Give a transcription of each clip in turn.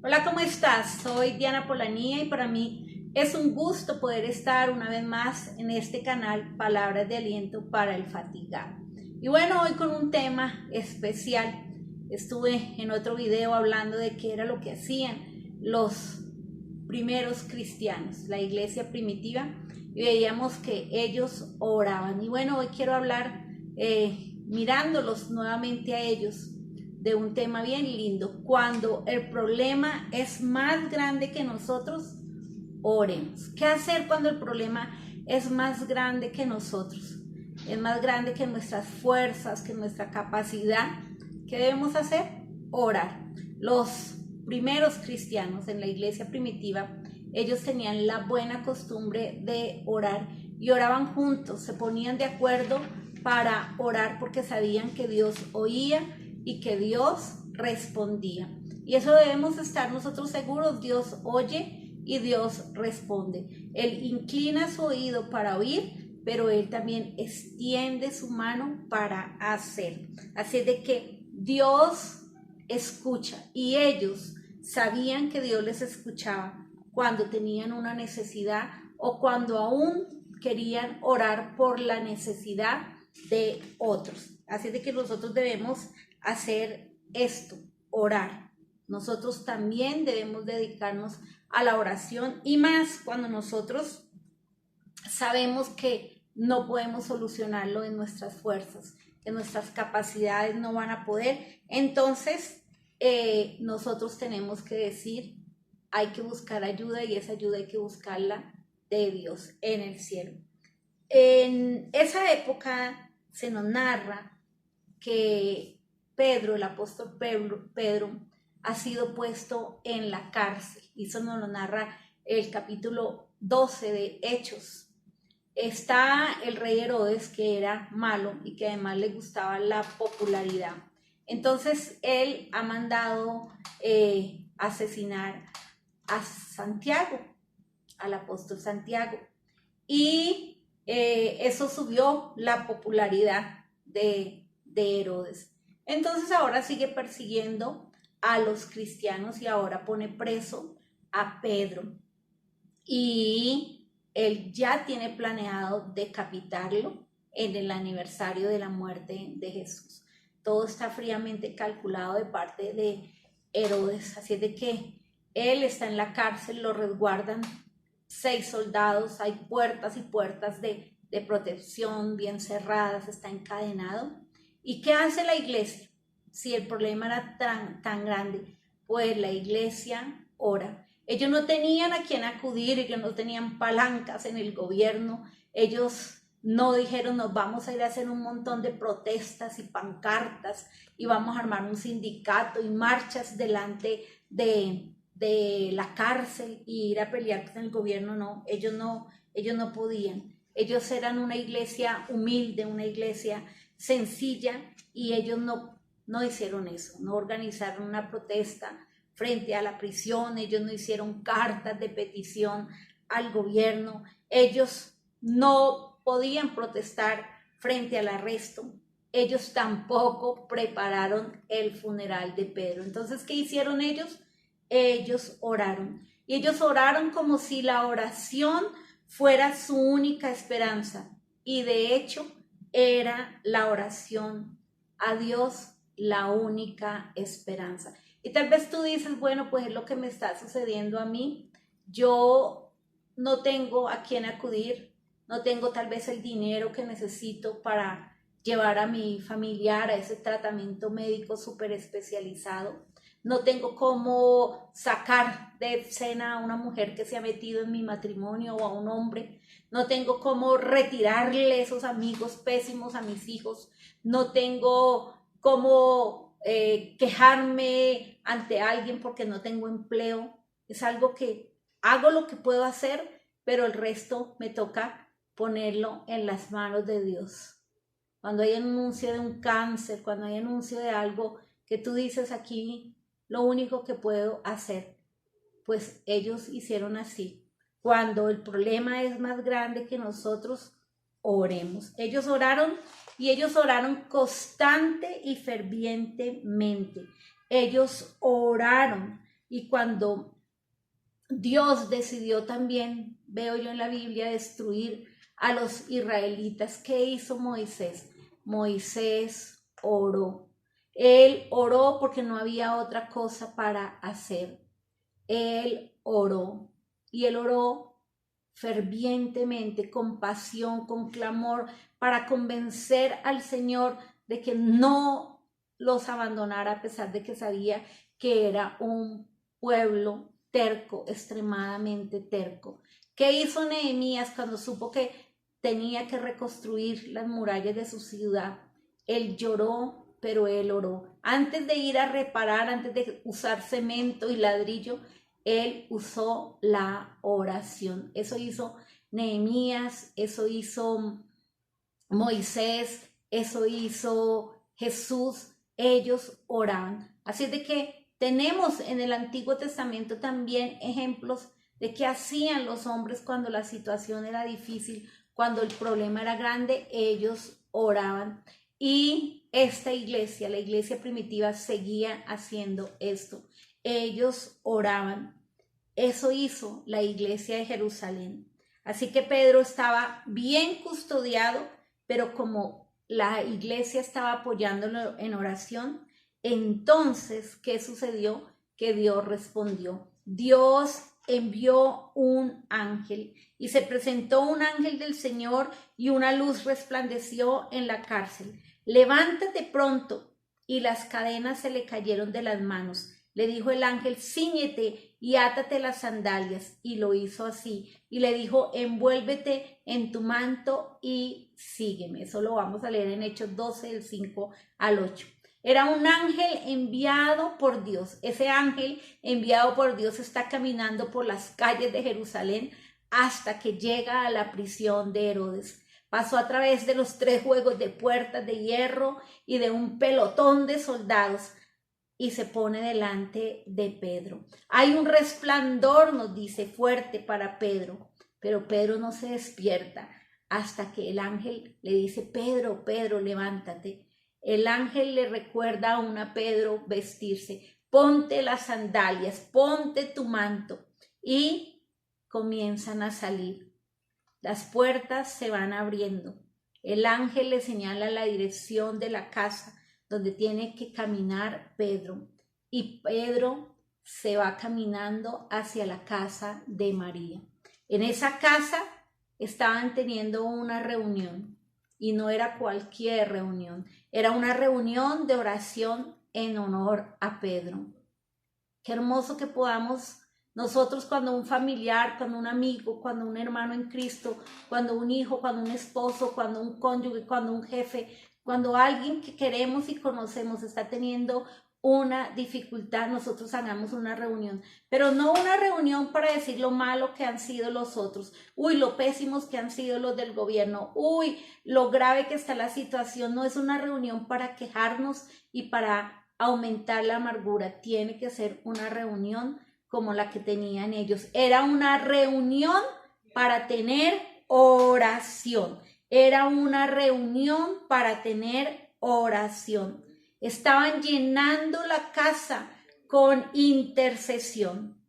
Hola, ¿cómo estás? Soy Diana Polanía y para mí es un gusto poder estar una vez más en este canal Palabras de Aliento para el Fatigado. Y bueno, hoy con un tema especial. Estuve en otro video hablando de qué era lo que hacían los primeros cristianos, la iglesia primitiva, y veíamos que ellos oraban. Y bueno, hoy quiero hablar mirándolos nuevamente a ellos de un tema bien lindo. Cuando el problema es más grande que nosotros, oremos. ¿Qué hacer cuando el problema es más grande que nosotros? Es más grande que nuestras fuerzas, que nuestra capacidad. ¿Qué debemos hacer? Orar. Los primeros cristianos en la iglesia primitiva, ellos tenían la buena costumbre de orar y oraban juntos, se ponían de acuerdo para orar porque sabían que Dios oía y que Dios respondía. Y eso debemos estar nosotros seguros. Dios oye y Dios responde. Él inclina su oído para oír, pero Él también extiende su mano para hacer. Así de que Dios escucha y ellos sabían que Dios les escuchaba cuando tenían una necesidad o cuando aún querían orar por la necesidad de otros. Así de que nosotros debemos hacer esto, orar. Nosotros también debemos dedicarnos a la oración y más cuando nosotros sabemos que no podemos solucionarlo en nuestras fuerzas, que nuestras capacidades no van a poder. Entonces nosotros tenemos que decir, hay que buscar ayuda y esa ayuda hay que buscarla de Dios en el cielo. En esa época se nos narra que Pedro, el apóstol Pedro, ha sido puesto en la cárcel. Y eso nos lo narra el capítulo 12 de Hechos. Está el rey Herodes, que era malo y que además le gustaba la popularidad. Entonces él ha mandado asesinar a Santiago, al apóstol Santiago. Y eso subió la popularidad de Herodes. Entonces ahora sigue persiguiendo a los cristianos y ahora pone preso a Pedro. Y él ya tiene planeado decapitarlo en el aniversario de la muerte de Jesús. Todo está fríamente calculado de parte de Herodes. Así es de que él está en la cárcel, lo resguardan 6 soldados, hay puertas y puertas de protección bien cerradas, está encadenado. ¿Y qué hace la iglesia? Si el problema era tan grande, pues la iglesia ora. Ellos no tenían a quién acudir, ellos no tenían palancas en el gobierno, ellos no dijeron nos vamos a ir a hacer un montón de protestas y pancartas y vamos a armar un sindicato y marchas delante de la cárcel y ir a pelear con el gobierno. No, ellos no podían. Ellos eran una iglesia humilde, una iglesia sencilla y ellos no hicieron eso, no organizaron una protesta frente a la prisión, ellos no hicieron cartas de petición al gobierno, ellos no podían protestar frente al arresto, ellos tampoco prepararon el funeral de Pedro. Entonces, ¿qué hicieron ellos? Ellos oraron. Y ellos oraron como si la oración fuera su única esperanza. Y de hecho, era la oración a Dios la única esperanza. Y tal vez tú dices, bueno, pues es lo que me está sucediendo a mí. Yo no tengo a quién acudir, no tengo tal vez el dinero que necesito para llevar a mi familiar a ese tratamiento médico súper especializado. No tengo cómo sacar de escena a una mujer que se ha metido en mi matrimonio o a un hombre. No tengo cómo retirarle esos amigos pésimos a mis hijos. No tengo cómo quejarme ante alguien porque no tengo empleo. Es algo que hago lo que puedo hacer, pero el resto me toca ponerlo en las manos de Dios. Cuando hay anuncio de un cáncer, cuando hay anuncio de algo que tú dices aquí, lo único que puedo hacer, pues ellos hicieron así. Cuando el problema es más grande que nosotros, oremos. Ellos oraron y ellos oraron constante y fervientemente. Ellos oraron y cuando Dios decidió también, veo yo en la Biblia, destruir a los israelitas, ¿qué hizo Moisés? Moisés oró. Él oró porque no había otra cosa para hacer. Él oró y él oró fervientemente, con pasión, con clamor, para convencer al Señor de que no los abandonara, a pesar de que sabía que era un pueblo terco, extremadamente terco. ¿Qué hizo Nehemías cuando supo que tenía que reconstruir las murallas de su ciudad? Él lloró, pero él oró. Antes de ir a reparar, antes de usar cemento y ladrillo, él usó la oración. Eso hizo Nehemías, eso hizo Moisés, eso hizo Jesús. Ellos oraban. Así de que tenemos en el Antiguo Testamento también ejemplos de qué hacían los hombres cuando la situación era difícil, cuando el problema era grande. Ellos oraban. Y esta iglesia, la iglesia primitiva, seguía haciendo esto. Ellos oraban. Eso hizo la iglesia de Jerusalén. Así que Pedro estaba bien custodiado, pero como la iglesia estaba apoyándolo en oración, entonces, ¿qué sucedió? Que Dios respondió. Dios envió un ángel y se presentó un ángel del Señor y una luz resplandeció en la cárcel. Levántate pronto. Y las cadenas se le cayeron de las manos. Le dijo el ángel, cíñete y átate las sandalias. Y lo hizo así. Y le dijo, envuélvete en tu manto y sígueme. Eso lo vamos a leer en Hechos 12, del 5 al 8. Era un ángel enviado por Dios. Ese ángel enviado por Dios está caminando por las calles de Jerusalén hasta que llega a la prisión de Herodes. Pasó a través de los 3 juegos de puertas de hierro y de un pelotón de soldados y se pone delante de Pedro. Hay un resplandor, nos dice, fuerte para Pedro, pero Pedro no se despierta hasta que el ángel le dice, Pedro, Pedro, levántate. El ángel le recuerda aún a Pedro vestirse, ponte las sandalias, ponte tu manto, y comienzan a salir. Las puertas se van abriendo. El ángel le señala la dirección de la casa donde tiene que caminar Pedro. Y Pedro se va caminando hacia la casa de María. En esa casa estaban teniendo una reunión. Y no era cualquier reunión. Era una reunión de oración en honor a Pedro. Qué hermoso que podamos nosotros, cuando un familiar, cuando un amigo, cuando un hermano en Cristo, cuando un hijo, cuando un esposo, cuando un cónyuge, cuando un jefe, cuando alguien que queremos y conocemos está teniendo una dificultad, nosotros hagamos una reunión, pero no una reunión para decir lo malo que han sido los otros, uy, lo pésimos que han sido los del gobierno, uy, lo grave que está la situación. No es una reunión para quejarnos y para aumentar la amargura. Tiene que ser una reunión como la que tenían ellos. Era una reunión para tener oración. Era una reunión para tener oración. Estaban llenando la casa con intercesión.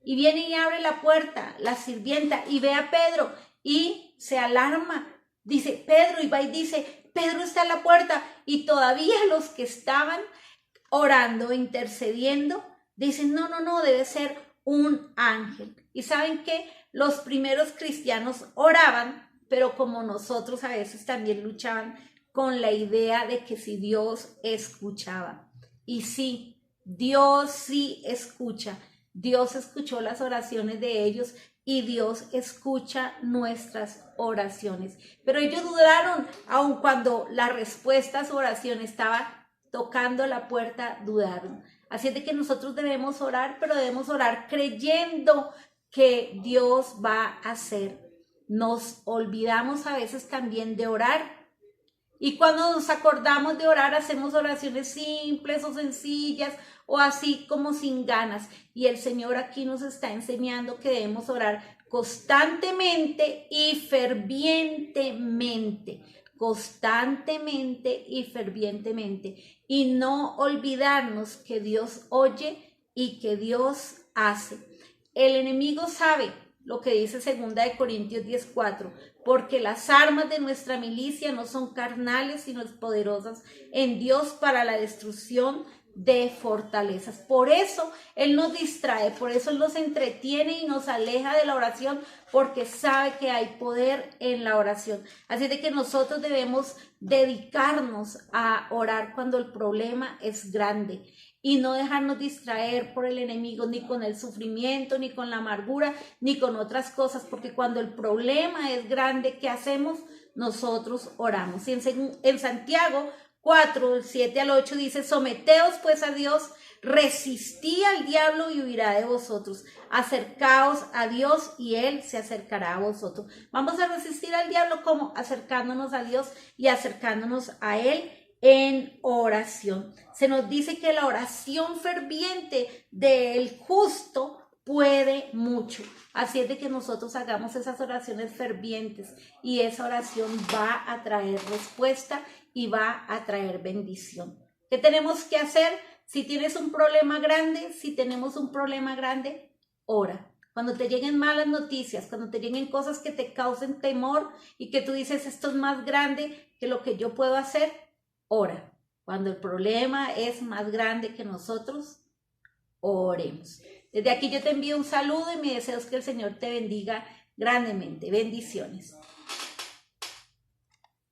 Y viene y abre la puerta la sirvienta y ve a Pedro y se alarma. Dice, Pedro, y va y dice, Pedro está en la puerta. Y todavía los que estaban orando, intercediendo, dicen, no, no, no, debe ser un ángel. Y saben que los primeros cristianos oraban, pero como nosotros a veces también luchaban con la idea de que si Dios escuchaba. Y sí, Dios sí escucha. Dios escuchó las oraciones de ellos y Dios escucha nuestras oraciones. Pero ellos dudaron, aun cuando la respuesta a su oración estaba tocando la puerta, dudaron. Así es de que nosotros debemos orar, pero debemos orar creyendo que Dios va a hacer. Nos olvidamos a veces también de orar. Y cuando nos acordamos de orar, hacemos oraciones simples o sencillas o así como sin ganas. Y el Señor aquí nos está enseñando que debemos orar constantemente y fervientemente. Constantemente y fervientemente. Y no olvidarnos que Dios oye y que Dios hace. El enemigo sabe lo que dice 2 Corintios 10:4, porque las armas de nuestra milicia no son carnales, sino poderosas en Dios para la destrucción de fortalezas. Por eso Él nos distrae, por eso Él nos entretiene y nos aleja de la oración, porque sabe que hay poder en la oración. Así de que nosotros debemos dedicarnos a orar cuando el problema es grande y no dejarnos distraer por el enemigo, ni con el sufrimiento, ni con la amargura, ni con otras cosas, porque cuando el problema es grande, ¿qué hacemos? Nosotros oramos. Y en Santiago 4, del 7 al 8 dice: someteos pues a Dios, resistid al diablo y huirá de vosotros. Acercaos a Dios y Él se acercará a vosotros. Vamos a resistir al diablo, ¿cómo? Acercándonos a Dios y acercándonos a Él en oración. Se nos dice que la oración ferviente del justo puede mucho. Así es de que nosotros hagamos esas oraciones fervientes y esa oración va a traer respuesta y va a traer bendición. ¿Qué tenemos que hacer? Si tienes un problema grande, si tenemos un problema grande, ora. Cuando te lleguen malas noticias, cuando te lleguen cosas que te causen temor y que tú dices esto es más grande que lo que yo puedo hacer, ora. Cuando el problema es más grande que nosotros, oremos. Desde aquí yo te envío un saludo y mi deseo es que el Señor te bendiga grandemente. Bendiciones.